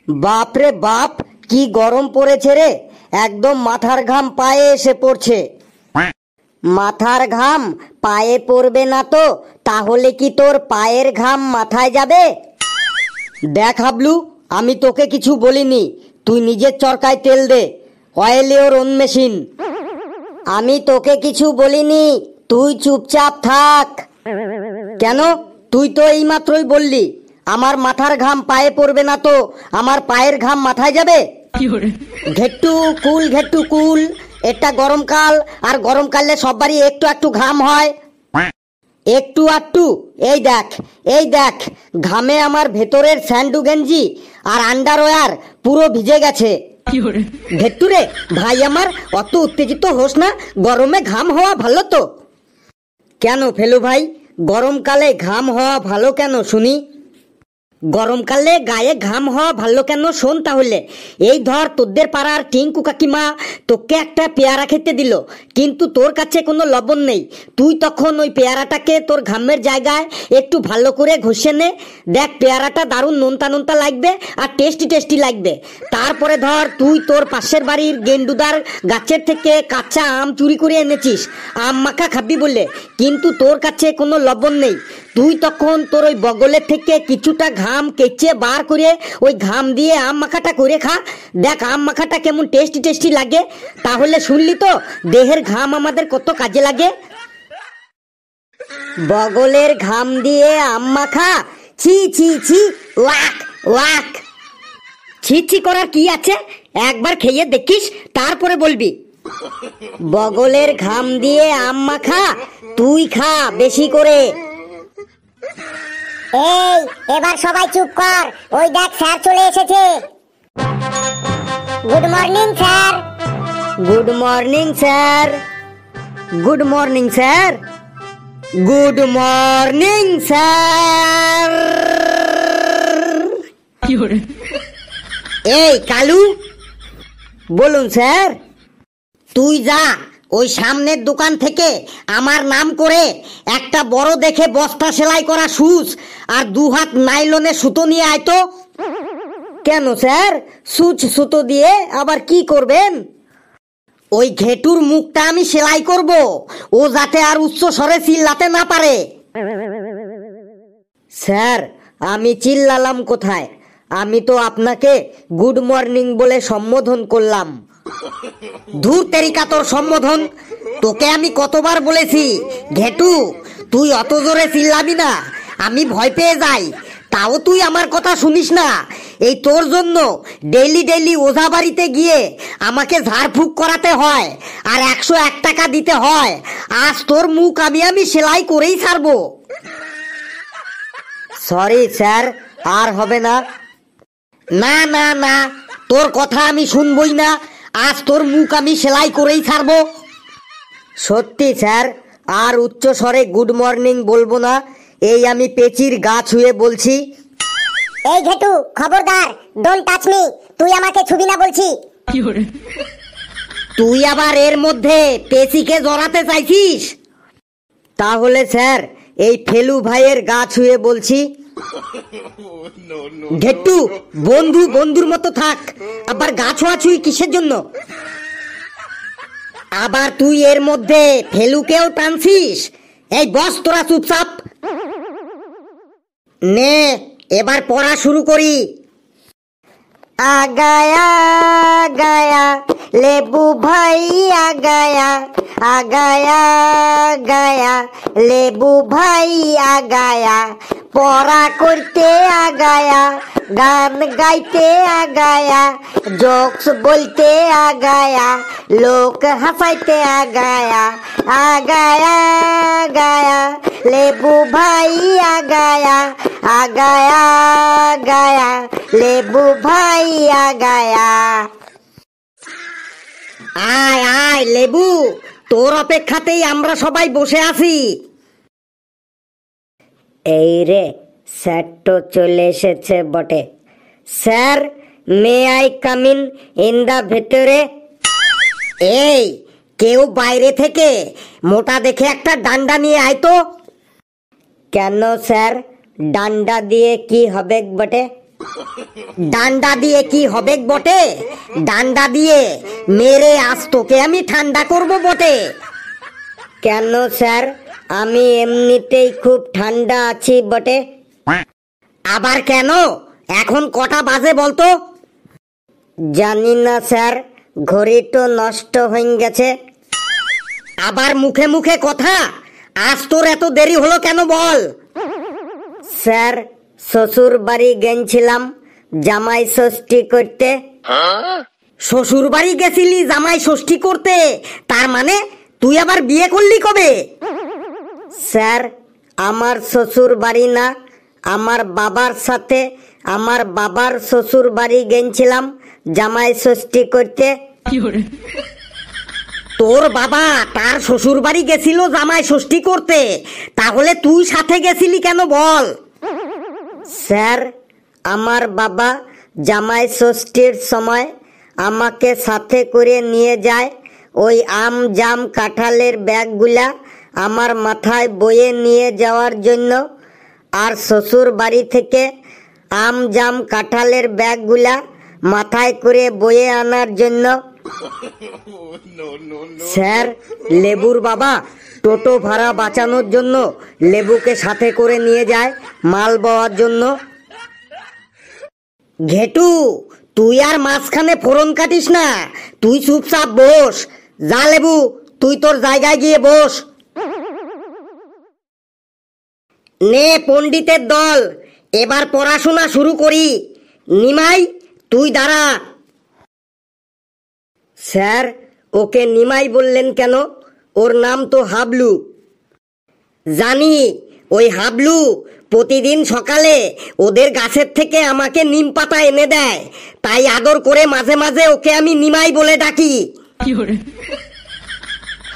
বাপ রে বাপ, কি গরম পড়েছে রে, একদম মাথার ঘাম পায়ে এসে পড়ছে। মাথার ঘাম পায়ে পড়বে না তো তাহলে কি তোর পায়ের ঘাম মাথায় যাবে? দেখ হাবলু, আমি তোকে কিছু বলিনি, তুই নিজের চরকায় তেল দে, অয়েল ইওর ওন মেশিন। আমি তোকে কিছু বলিনি, তুই চুপচাপ থাক। কেন? তুই তো এইমাত্রই বললি আমার মাথার ঘাম পায়ে পড়বে না তো আমার পায়ের ঘাম মাথায় যাবে। ঘেট্টু কুল, ঘেট্টু কুল, এটা গরমকাল, আর গরমকালে সবারই একটু একটু ঘাম হয়। একটু আটটু? এই দেখ, এই দেখ, ঘামে আমার ভেতরের স্যান্ডু গেঞ্জি আর আন্ডারওয়্যার পুরো ভিজে গেছে। ঘেট্টু রে ভাই আমার, অত উত্তেজিত হোস না, গরমে ঘাম হওয়া ভালো তো। কেন ফেলু ভাই, গরমকালে ঘাম হওয়া ভালো কেন শুনি? গরমকালে গায়ে ঘাম হওয়া ভালো কেন শোন তাহলে। এই ধর, তোদের পাড়ার টিঙ্কু কাকিমা তোকে একটা পেয়ারা খেতে দিল, কিন্তু তোর কাছে কোনো লবণ নেই। তুই তখন ওই পেয়ারাটাকে তোর ঘামের জায়গায় একটু ভালো করে ঘষে নে, দেখ পেয়ারাটা দারুণ নোনতা নোনতা লাগবে আর টেস্টি টেস্টি লাগবে। তারপরে ধর, তুই তোর পাশের বাড়ির গেন্ডুদার গাছের থেকে কাঁচা আম চুরি করে এনেছিস আম মাখা খাবি বলে, কিন্তু তোর কাছে কোনো লবণ নেই। তুই তখন তোর ওই বগলের থেকে কিছুটা ঘাম কেচে বার করে ওই ঘাম দিয়ে আম মাখাটা করে খা, দেখ আম মাখাটা কেমন টেস্টি টেস্টি লাগে। তাহলে শুনলি তো দেহের ঘাম আমাদের কত কাজে লাগে। বগলের ঘাম দিয়ে আম মাখা? ছি ছি ছি, ওয়াক ওয়াক। ছি ছি করার কি আছে, একবার খেয়ে দেখিস তারপরে বলবি। বগলের ঘাম দিয়ে আম মাখা তুই খা বেশি করে। এই এবার সবাই চুপ কর, ওই দেখ স্যার চলে এসেছে। Good morning sir. Good morning sir. Good morning sir. Good morning sir. এই কালু, বলুন স্যার। তুই যা ওই সামনের দোকান থেকে আমার নাম করে একটা বড় দেখে বস্তা সেলাই করা সুচ আর 2 হাত নাইলনের সুতো নিয়ে আয় তো। কেন স্যার, সুচ সুতো দিয়ে আবার কি করবেন? ওই ঘেটুর মুখটা আমি সেলাই করব, ও যাতে আর উচ্চ স্বরে চিল্লাতে না পারে। স্যার, আমি চিল্লালাম কোথায়? আমি তো আপনাকে গুড মর্নিং বলে সম্বোধন করলাম। ধুর তেরিকা তোর সম্বোধন, তোকে আমি কতবার বলেছি ঘেটু তুই অত জোরে চিল্লাবি না, আমি ভয় পেয়ে যাই, তাও তুই আমার কথা শুনিস না। এই তোর জন্য ডেইলি ডেইলি ওঝা বাড়িতে গিয়ে আমাকে ঝাড়ফুঁক করাতে হয় আর 101 টাকা দিতে হয়। আজ তোর মুখ আমি সেলাই করেই ছাড়বো। সরি স্যার, আর হবে না। না না না, তোর কথা আমি শুনবই না, আজ তোর মুখ আমি সেলাই করেই ছাড়বো। সত্যি স্যার, আর উচ্চ স্বরে গুড মর্নিং বলবো না, এই আমি পেচির গা ছুঁয়ে বলছি। এই ঘেটু খবরদার, ডোন্ট টাচ মি, তুই আমাকে ছুবি না বলছি। তুই আবার এর মধ্যে পেচিকে জড়াতে চাইছিস? তাহলে স্যার এই ফেলু ভাইয়ের গা ছুঁয়ে বলছি। ঘেট্টু, বন্ধু বন্ধুর মতো থাক, আবার গা ছোঁয়াছুঁই কিসের জন্য? আবার তুই এর মধ্যে ফেলুকেও টানছিস? এই বস তোরা চুপচাপ। নে এবার পড়া শুরু করি। আগায়া গায়া লেবু ভাই আগায়া, আগায়া গায়া লেবু ভাই আগায়া, পড়া করতে আগায়া, গান গাইতে আগায়া, জোকস বলতে আগায়া, লোক হাসাইতে আগায়া, আগায়া গায়া লেবু ভাই আগায়া, আগায়া গায়া লেবু ভাই আগায়া। আয় আয় লেবু, তোর অপেক্ষাতেই আমরা সবাই বসে আছি। এই রে, স্যার তো চলে এসেছে বটে। Sir, may I come in the ভেতরে? এই কেউ বাইরে থেকে মোটা দেখে একটা ডান্ডা নিয়ে আয় তো। কেন স্যার, ডান্ডা দিয়ে কি হবে বটে? ডান্ডা দিয়ে কি হবে বটে? ডান্ডা দিয়ে মেরে আজ তোকে আমি ঠান্ডা করব বটে। কেন স্যার, আমি এমনিতেই খুব ঠান্ডা আছি বটে। আবার কেন? এখন কটা বাজে বলতো? জানি না স্যার, ঘড়ি তো নষ্ট হয়ে গেছে। আবার মুখে মুখে কথা, আজ তোর এত দেরি হলো কেন বল? স্যার, শ্বশুর বাড়ি গেছিলাম জামাই ষষ্ঠী করতে। শ্বশুর বাড়ি গেছিলি জামাই ষষ্ঠী করতে? তার মানে তুই আবার বিয়ে করলি কবে? স্যার, আমার শ্বশুর বাড়ি না, আমার বাবার সাথে আমার বাবার শ্বশুর বাড়ি গেছিলাম জামাই ষষ্ঠী করতে। তোর বাবা তার শ্বশুর বাড়ি গেছিল জামাই ষষ্ঠী করতে, তাহলে তুই সাথে গেছিলি কেন বল? স্যার, আমার বাবা জামাই ষষ্ঠীর সময় আমাকে সাথে করে নিয়ে যায় ওই আম জাম কাঁঠালের ব্যাগগুলা আমার মাথায় বয়ে নিয়ে যাওয়ার জন্য, আর শ্বশুর বাড়ি থেকে আম জাম কাঁঠালের ব্যাগগুলা মাথায় করে বয়ে আনার জন্য। স্যার, লেবুর বাবা টোটো ভাড়া বাঁচানোর জন্য লেবুকে সাথে করে নিয়ে যায় মাল বওয়ার জন্য। ঘেটু, তুই আর মাঝখানে ফোড়ন কাটিস না, তুই চুপচাপ বস। যা লেবু, তুই তোর জায়গায় গিয়ে বস। নে পণ্ডিতের দল, এবার পড়াশোনা শুরু করি। নিমাই, তুই দাঁড়া। স্যার, ওকে নিমাই বললেন কেন? ওর নাম তো হাবলু। জানি, ওই হাবলু প্রতিদিন সকালে ওদের গাছের থেকে আমাকে নিম পাতা এনে দেয়, তাই আদর করে মাঝে মাঝে ওকে আমি নিমাই বলে ডাকি।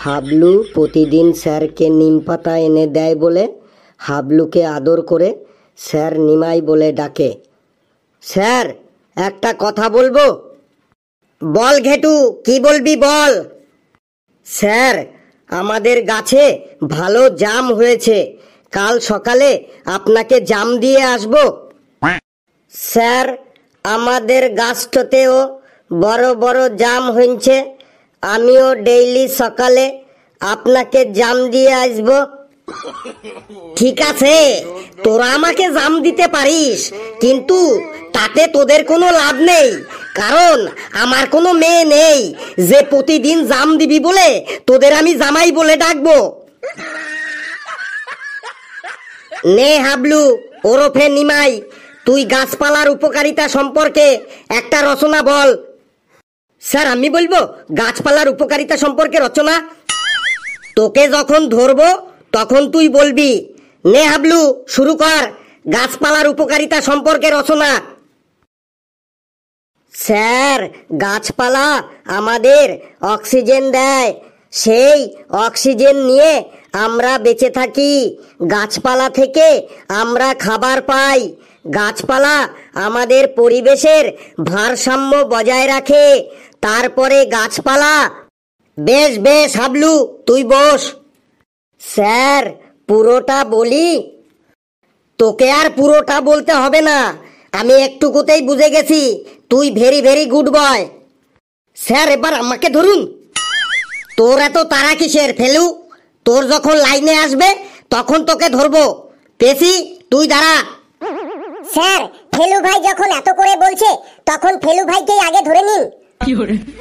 হাবলু প্রতিদিন স্যারকে নিম পাতা এনে দেয় বলে হাবলুকে আদর করে স্যার নিমাই বলে ডাকে। স্যার, একটা কথা বলবো। বল ঘেটু, কি বলবি বল। স্যার, আমাদের গাছে ভালো জাম হয়েছে, কাল সকালে আপনাকে জাম দিয়ে আসবো। স্যার, আমাদের গাছটাতেও বড় বড় জাম হয়েছে, আমিও ডেইলি সকালে আপনাকে জাম দিয়ে আসবো। ঠিক আছে, তোরা আমাকে জাম দিতে পারিস, কিন্তু তাতে তোদের কোনো লাভ নেই, কারণ আমার কোনো মেয়ে নেই যে প্রতিদিন জাম দিবি বলে তোদের আমি জামাই বলে ডাকবো। নে হাবলু ওরফে নিমাই, তুই গাছপালার উপকারিতা সম্পর্কে একটা রচনা বল। স্যার, আমি বলবো গাছপালার উপকারিতা সম্পর্কে রচনা? তোকে যখন ধরবো তখন তুই বলবি। নে হাবলু, শুরু কর গাছপালার উপকারিতা সম্পর্কে রচনা। স্যার, গাছপালা আমাদের অক্সিজেন দেয়, সেই অক্সিজেন নিয়ে আমরা বেঁচে থাকি। গাছপালা থেকে আমরা খাবার পাই। গাছপালা আমাদের পরিবেশের ভারসাম্য বজায় রাখে। তারপরে গাছপালা। বেশ বেশ হাবলু, তুই বস। স্যার, পুরোটা বলি? তোকে আর পুরোটা বলতে হবে না, আমি একটুকুতেই বুঝে গেছি তুই very very good boy. Sir, এবার আমাকে ধরুন। তোর এত তারা কিসের ফেলু? তোর যখন লাইনে আসবে তখন তোকে ধরবো। পেশি, তুই দাঁড়া। স্যার, ফেলু ভাই যখন এত করে বলছে তখন ফেলু ভাইকেই আগে ধরে নিন।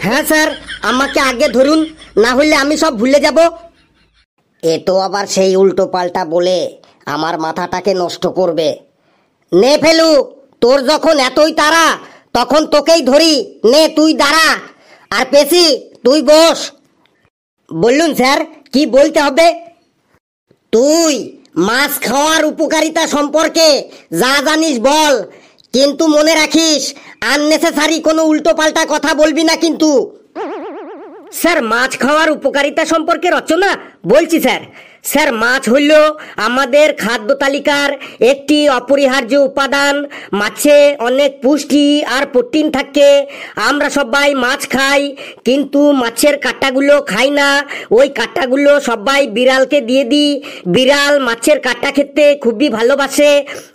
হ্যাঁ স্যার, আমাকে আগে ধরুন, না হলে আমি সব ভুলে যাব। এ তো আবার সেই উল্টো পাল্টা বলে আমার মাথাটাকে নষ্ট করবে। নে ফেলু, তোর যখন এতই তারা তখন তোকেই ধরি। নে তুই দাঁড়া, আর পেশি তুই বস। বললুন স্যার, কি বলতে হবে? তুই মাছ খাওয়ার উপকারিতা সম্পর্কে যা জানিস বল, কিন্তু মনে রাখিস আননেসেসারি কোনো উল্টো পাল্টা কথা বলবি না কিন্তু। স্যার, মাছ খাওয়ার উপকারিতা সম্পর্কে রচনা বলছি স্যার। স্যার মাছ হইল আমাদের খাদ্য তালিকার একটি অপরিহার্য উপাদান। মাছে অনেক পুষ্টি আর প্রোটিন থাকে। আমরা সবাই মাছ খাই, কিন্তু মাছের কাঁটাগুলো খাই না। ওই কাঁটাগুলো সবাই বিড়ালকে দিয়ে দিই। বিড়াল মাছের কাঁটা খেতে খুবই ভালোবাসে।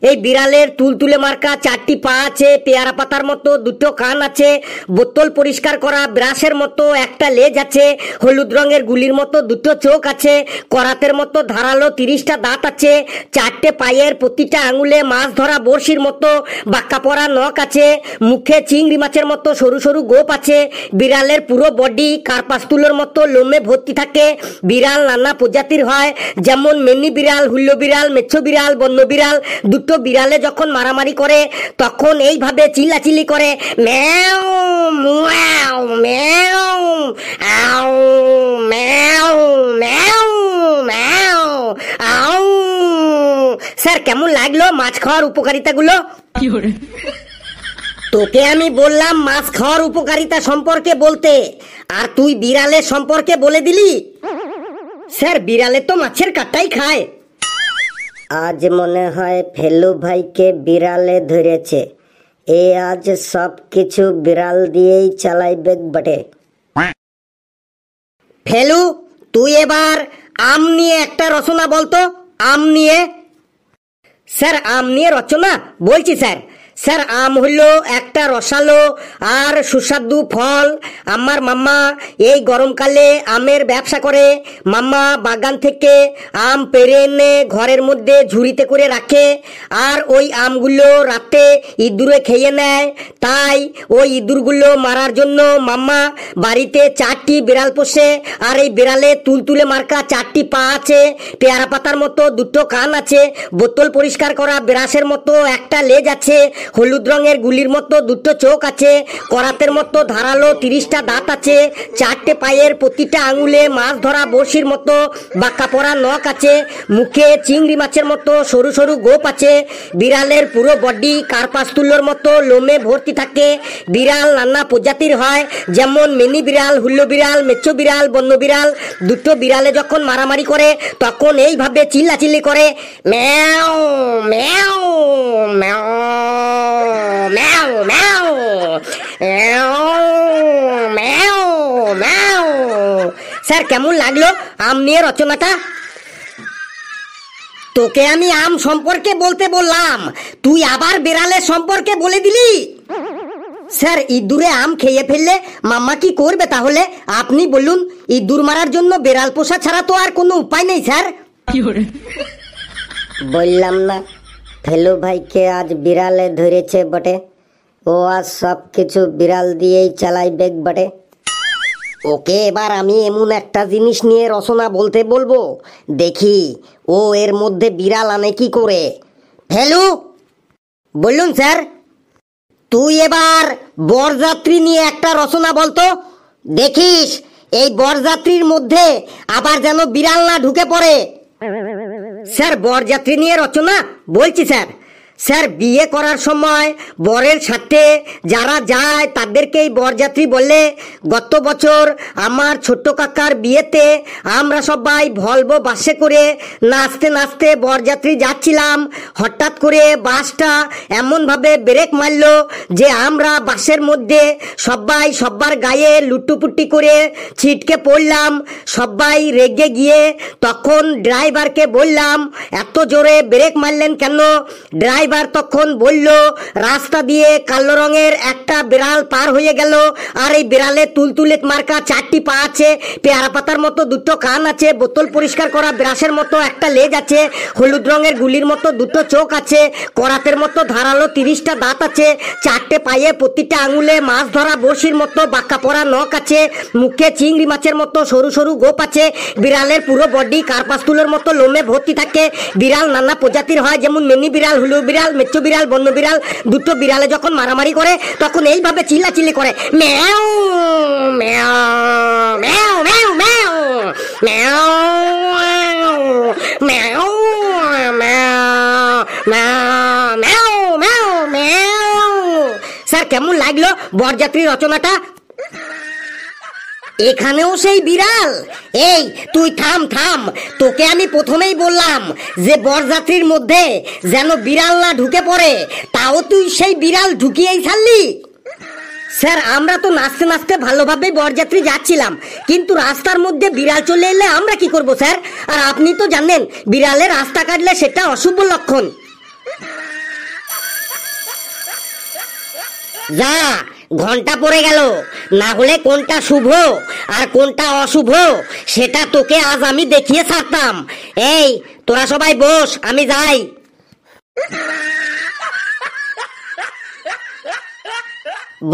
এই বিড়ালের তুলতুলে মার্কা 4টি পা আছে, পেয়ারা পাতার মতো 2টো কান আছে, বোতল পরিষ্কার করা ব্রাশের মতো একটা লেজ আছে, হলুদ রঙের গুলির মতো 2টো চোখ আছে, করাতের মতো ধারালো 30টা দাঁত আছে, 4টে পায়ের প্রতিটা আঙুলে মাছ ধরা বড়শির মতো বাঁকা পড়া নখ আছে, মুখে চিংড়ি মাছের মতো সরু সরু গোপ আছে। বিড়ালের পুরো বডি কার্পাসতুলোর মতো লোমে ভর্তি থাকে। বিড়াল নানা প্রজাতির হয়, যেমন মিনি বিড়াল, হুল্লো বিড়াল, মেছো বিড়াল, বন্য বিড়াল। 2টো বিড়ালে যখন মারামারি করে তখন এইভাবে চিল্লাচিল্লি করে, ম্যাও ম্যাও ম্যাও আউ ম্যাও ম্যাও ম্যাও আউ। স্যার কেমন লাগলো মাছ খাওয়ার উপকারিতাগুলো? তোকে আমি বললাম মাছ খাওয়ার উপকারিতা সম্পর্কে বলতে, আর তুই বিড়ালের সম্পর্কে বলে দিলি। স্যার বিড়ালে তো মাছের কাঁটাই খায়। আজ মনে হয় ফেলু ভাইকে বিড়ালে ধরেছে। এ আজ সব কিছু বিড়াল দিয়েই চালাইবে বটে। ফেলু, তুই এবার আম নিয়ে একটা রচনা বলতো। আম নিয়ে। স্যার আম নিয়ে রচনা বলছি স্যার। স্যার আম হইল একটা রসালো আর সুস্বাদু ফল। আমার মাম্মা এই গরমকালে আমের ব্যবসা করে। মাম্মা বাগান থেকে আম পেড়ে এনে ঘরের মধ্যে ঝুড়িতে করে রাখে, আর ওই আমগুলো রাতে ইঁদুরে খেয়ে নেয়। তাই ওই ইঁদুরগুলো মারার জন্য মাম্মা বাড়িতে 4টি বিড়াল পোষে। আর এই বিড়ালে তুলতুলে মার্কা 4টি পা আছে, পেয়ারা পাতার মতো 2টো কান আছে, বোতল পরিষ্কার করা ব্রাশের মতো একটা লেজ আছে, হলুদ রঙের গুলির মতো 2টো চোখ আছে, করাতের মতো ধারালো 30টা দাঁত আছে, 4টে পায়ের প্রতিটা আঙুলে মাছ ধরা বড়শির মতো বাঁকা পড়া নখ আছে, মুখে চিংড়ি মাছের মতো সরু সরু গোপ আছে। বিড়ালের পুরো বডি কার্পাসতুলোর মতো লোমে ভর্তি থাকে। বিড়াল নানা প্রজাতির হয়, যেমন মিনি বিড়াল, হুল্লো বিড়াল, মেছো বিড়াল, বন্য বিড়াল। 2টো বিড়ালে যখন মারামারি করে তখন এইভাবে চিল্লাচিল্লি করে, ম্যাও ম্যাও ম্যাও ম্যাও ম্যাও ম্যাও ম্যাও। স্যার কেমন লাগলো আম নিয়ে রচনাটা? তোকে আমি আম সম্পর্কে বলতে বললাম, তুই আবার বিড়ালের সম্পর্কে বলে দিলি। স্যার ইঁদুরে আম খেয়ে ফেললে মাম্মা কি করবে তাহলে? আপনি বলুন। ইঁদুর মারার জন্য বিড়াল পোষা ছাড়া তো আর কোনো উপায় নেই স্যার। বললাম না ফেলু ভাইকে আজ বিড়ালে ধরেছে বটে। ও আজ সব কিছু বিড়াল দিয়েই চালাইবে বটে। ওকে এবার আমি এমন একটা জিনিস নিয়ে রচনা বলতে বলবো, দেখি ও এর মধ্যে বিড়াল আনে কি করে। ফেলু, বলুন স্যার। তুই এবার বরযাত্রী নিয়ে একটা রচনা বলতো। দেখিস এই বরযাত্রীর মধ্যে আবার যেন বিড়াল না ঢুকে পড়ে। স্যার বরযাত্রী নিয়ে রচনা বলছি স্যার। স্যার বিয়ে করার সময় বরের সাথে যারা যায় তাদেরকেই বরযাত্রী বলে। গত বছর আমার ছোট্ট কাকার বিয়েতে আমরা সবাই ভলভো বাসে করে নাচতে নাচতে বরযাত্রী যাচ্ছিলাম। হঠাৎ করে বাসটা এমনভাবে ব্রেক মারলো যে আমরা বাসের মধ্যে সবাই সবার গায়ে লুটুপুটি করে ছিটকে পড়লাম। সবাই রেগে গিয়ে তখন ড্রাইভারকে বললাম, এত জোরে ব্রেক মারলেন কেন? ড্রাইভার তখন বলল, রাস্তা দিয়ে কালো রঙের একটা বিড়াল পার হয়ে গেল, আর এই বিড়ালে তুলতুলে মার্কা 4টি পা আছে, পেয়ারা পাতার মতো 2টো কান আছে, বোতল পরিষ্কার করা ব্রাশের মতো একটা লেজ আছে, হলুদ রঙের গুলির মতো 2টো চোখ আছে, করাতের মতো ধারালো 30টা দাঁত আছে, 4টে পায়ে প্রতিটা আঙুলে মাছ ধরা বড়শির মতো বাঁকা পড়া নখ আছে, মুখে চিংড়ি মাছের মতো সরু সরু গোপ আছে। বিড়ালের পুরো বডি কার্পাসতুলোর মতো লোমে ভর্তি থাকে। বিড়াল নানা প্রজাতির হয়, যেমন মিনি বিড়াল, হুলু বিড়াল, মেচো বিড়াল, বন্য বিড়াল। 2টো বিড়ালে যখন মারামারি করে তখন এইভাবে চিল্লাচিল্লি করে, ম্যাও ম্যাও ম্যাও ম্যাও ম্যাও ম্যাও ম্যাও ম্যাও ম্যাও ম্যাও। স্যার কেমন লাগলো বরযাত্রী রচনাটা? এখানেও সেই বিড়াল? এই তুই থাম থাম, তোকে আমি প্রথমেই বললাম যে বরযাত্রীর মধ্যে যেন বিড়াল না ঢুকে পড়ে, তাও তুই সেই বিড়াল ঢুকিয়েই ছাড়লি। স্যার আমরা তো নাচতে নাচতে ভালোভাবেই বরযাত্রী যাচ্ছিলাম, কিন্তু রাস্তার মধ্যে বিড়াল চলে এলে আমরা কি করব স্যার? আর আপনি তো জানেন বিড়ালে রাস্তা কাটলে সেটা অশুভ লক্ষণ। যা, ঘন্টা পড়ে গেল, না হলে কোনটা শুভ আর কোনটা অশুভ সেটা তোকে আজ আমি দেখিয়ে ছাড়তাম। এই তোরা সবাই বস, আমি যাই।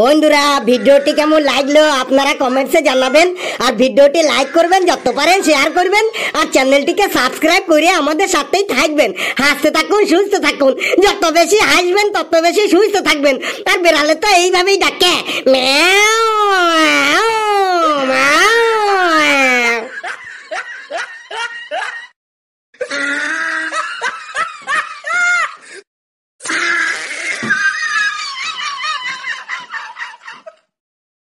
বন্ধুরা ভিডিওটি কেমন লাগলো আপনারা কমেন্টসে জানাবেন, আর ভিডিওটি লাইক করবেন, যত পারেন শেয়ার করবেন, আর চ্যানেলটিকে সাবস্ক্রাইব করে আমাদের সাথেই থাকবেন। হাসতে থাকুন, সুস্থ থাকুন, যত বেশি হাসবেন তত বেশি সুস্থ থাকবেন। আর বেড়ালে তো এইভাবেই ডাকে ম্যাও।